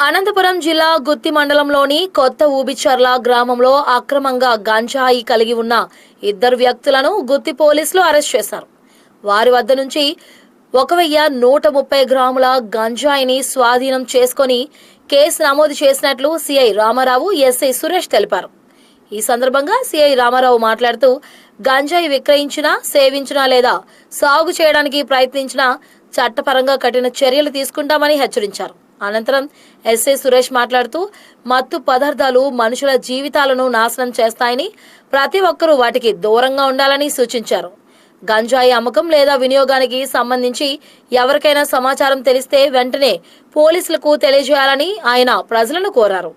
అనంతపురం జిల్లా గుత్తి మండలంలోని కొత్త ఊబిచర్ల గ్రామంలో అక్రమంగా గంజాయి కలిగి ఉన్న ఇద్దరు వ్యక్తులను గుత్తి పోలీసులు అరెస్ట్ చేశారు. వారి వద్ద నుంచి 1130 గ్రాముల గంజాయిని స్వాధీనం చేసుకొని కేసు నమోదు చేసినట్లు సిఐ రామారావు, ఎస్ఐ సురేష్ తెలిపారు. ఈ సందర్భంగా సిఐ రామారావు మాట్లాడుతూ, గంజాయి విక్రయించినా, సేవించినా లేదా సాగు చేయడానికి ప్రయత్నించినా చట్టపరంగా కఠిన చర్యలు తీసుకుంటామని హెచ్చరించారు. అనంతరం ఎస్ఐ సురేష్ మాట్లాడుతూ, మత్తు పదార్థాలు మనుషుల జీవితాలను నాశనం చేస్తాయని, ప్రతి ఒక్కరూ వాటికి దూరంగా ఉండాలని సూచించారు. గంజాయి అమ్మకం లేదా వినియోగానికి సంబంధించి ఎవరికైనా సమాచారం తెలిస్తే వెంటనే పోలీసులకు తెలియజేయాలని ఆయన ప్రజలను కోరారు.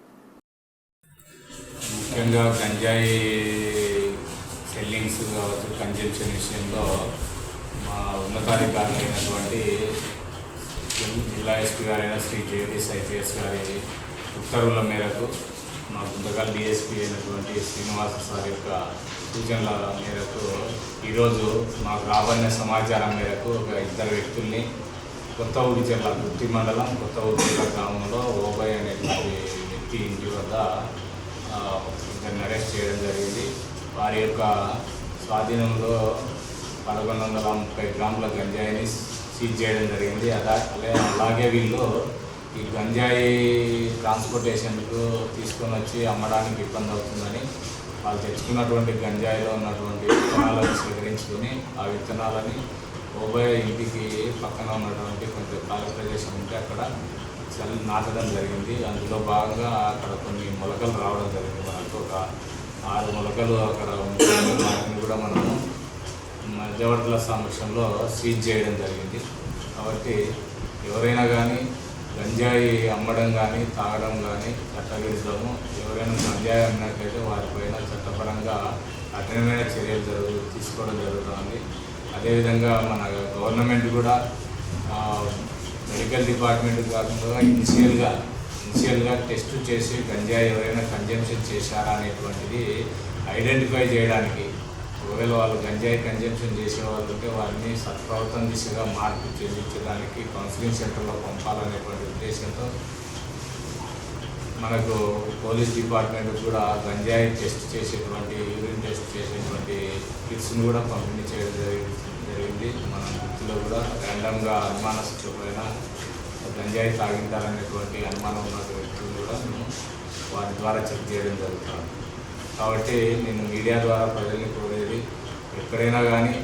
ముఖ్యంగా గంజాయి సెల్లింగ్స్ కావచ్చు, కన్జంప్షన్ విషయంలో మా ఉన్నతాధికారులైనటువంటి జిల్లా ఎస్పీ గారైన శ్రీ జేడీఎస్ ఐపీఎస్ గారి ఉత్తర్వుల మేరకు మా గుంతకల్ డిఎస్పీ అయినటువంటి శ్రీనివాస సార్ యొక్క సూచనల మేరకు ఈరోజు మాకు రాబడిన సమాచారం మేరకు ఒక ఇద్దరు వ్యక్తుల్ని కొత్త ఊబిచర్ల గుత్తి మండలం కొత్త ఊబిచర్ల గ్రామంలో ఓబై అనేటువంటి వ్యక్తి ఇంటి వద్ద ఇద్దరిని అరెస్ట్ చేయడం జరిగింది. వారి యొక్క స్వాధీనంలో 1130 గ్రాముల గంజాయిని సీజ్ చేయడం జరిగింది. అలాగే వీళ్ళు ఈ గంజాయి ట్రాన్స్పోర్టేషన్కు తీసుకొని వచ్చి అమ్మడానికి ఇబ్బంది అవుతుందని వాళ్ళు తెచ్చుకున్నటువంటి గంజాయిలో ఉన్నటువంటి విత్తనాలను సేకరించుకొని ఆ విత్తనాలని ఓబోయ్ ఇంటికి పక్కన ఉన్నటువంటి కొంచెం ఖాళీ ప్రదేశం ఉంటే అక్కడ నాటడం జరిగింది. అందులో భాగంగా అక్కడ కొన్ని మొలకలు రావడం జరిగింది. మనకు ఒక 6 మొలకలు అక్కడ ఉంటుంది. వాటిని కూడా మనము మధ్యవర్తుల సమక్షంలో సీజ్ చేయడం జరిగింది. కాబట్టి ఎవరైనా కానీ గంజాయి అమ్మడం కానీ తాగడం కానీ చట్టవిరుద్ధము. ఎవరైనా గంజాయి అమ్మినట్లయితే వారిపైన చట్టపరంగా కఠినమైన చర్యలు తీసుకోవడం జరుగుతుంది. అదేవిధంగా మన గవర్నమెంట్ కూడా మెడికల్ డిపార్ట్మెంట్ కాకుండా ఇనిషియల్గా టెస్ట్ చేసి గంజాయి ఎవరైనా కన్జంప్షన్ చేశారా అనేటువంటిది ఐడెంటిఫై చేయడానికి, ఒకవేళ వాళ్ళు గంజాయి కన్జంప్షన్ చేసే వాళ్ళు ఉంటే వారిని సత్ప్రవర్తన దిశగా మార్పు చెందించడానికి కౌన్సిలింగ్ సెంటర్లో పంపాలనేటువంటి ఉద్దేశంతో మనకు పోలీస్ డిపార్ట్మెంట్ కూడా గంజాయి టెస్ట్ చేసేటువంటి, యూరిన్ టెస్ట్ చేసేటువంటి కిట్స్ని కూడా పంపిణీ చేయడం జరిగింది. మన వృత్తిలో కూడా ర్యాండమ్గా అనుమానస్తులపైన గంజాయి తాగింటారనేటువంటి అనుమానం ఉన్న వ్యక్తులు కూడా మేము వారి ద్వారా చెక్ చేయడం జరుగుతుంది. కాబట్టి నేను మీడియా ద్వారా ప్రజల్ని కోరేది, ఎక్కడైనా కానీ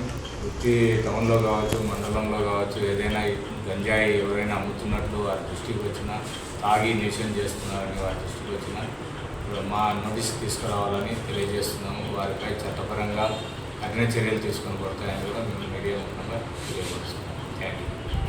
వృత్తి టౌన్లో కావచ్చు, మండలంలో కావచ్చు, ఏదైనా గంజాయి ఎవరైనా అమ్ముతున్నట్లు వారి దృష్టికి వచ్చినా, తాగి నిషేధం చేస్తున్నారని వారి దృష్టికి వచ్చినా మా నోటీస్ తీసుకురావాలని తెలియజేస్తున్నాము. వారిపై చట్టపరంగా కఠిన చర్యలు తీసుకొని పడతాయని కూడా మేము మీడియా ముఖంగా తెలియజేస్తున్నాము. Thank you.